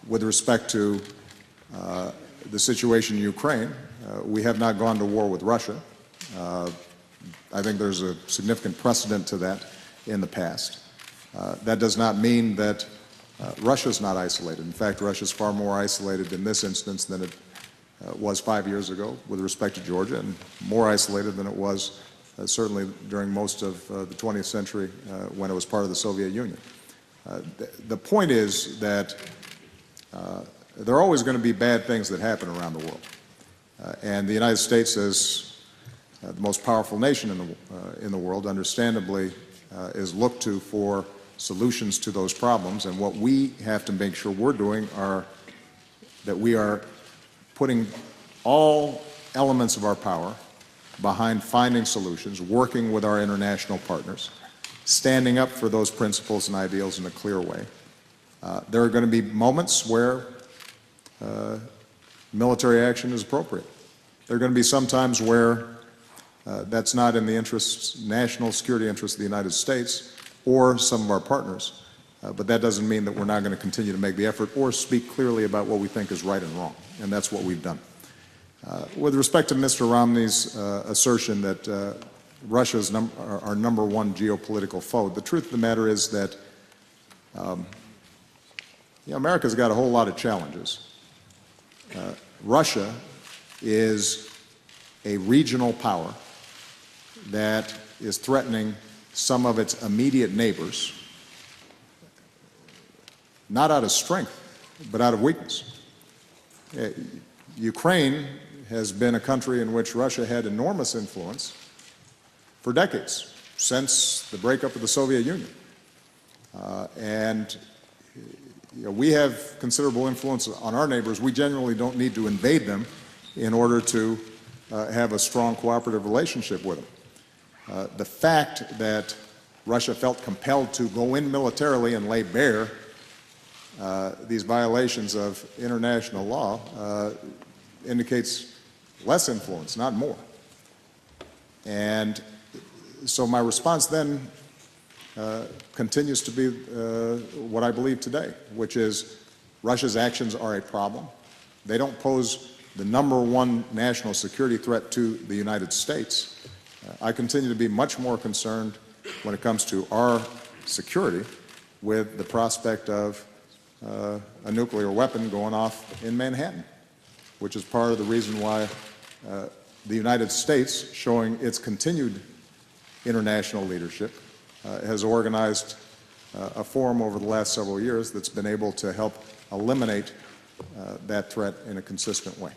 With respect to the situation in Ukraine, we have not gone to war with Russia. I think there's a significant precedent to that in the past. That does not mean that Russia is not isolated. In fact, Russia is far more isolated in this instance than it was 5 years ago with respect to Georgia, and more isolated than it was certainly during most of the 20th century when it was part of the Soviet Union. The point is that there are always going to be bad things that happen around the world. And the United States, as the most powerful nation in the world, understandably is looked to for solutions to those problems. And what we have to make sure we're doing are that we are putting all elements of our power behind finding solutions, working with our international partners, standing up for those principles and ideals in a clear way. There are going to be moments where military action is appropriate. There are going to be some times where that's not in the interests, national security interests of the United States or some of our partners. But that doesn't mean that we're not going to continue to make the effort or speak clearly about what we think is right and wrong. And that's what we've done. With respect to Mr. Romney's assertion that Russia is our number one geopolitical foe, the truth of the matter is that America's got a whole lot of challenges. Russia is a regional power that is threatening some of its immediate neighbors, not out of strength, but out of weakness. Ukraine has been a country in which Russia had enormous influence for decades, since the breakup of the Soviet Union. We have considerable influence on our neighbors. We generally don't need to invade them in order to have a strong cooperative relationship with them. The fact that Russia felt compelled to go in militarily and lay bare these violations of international law indicates less influence, not more. And so my response then continues to be what I believe today, which is Russia's actions are a problem. They don't pose the number one national security threat to the United States. I continue to be much more concerned when it comes to our security with the prospect of a nuclear weapon going off in Manhattan, which is part of the reason why the United States, showing its continued international leadership, has organized a forum over the last several years that's been able to help eliminate that threat in a consistent way.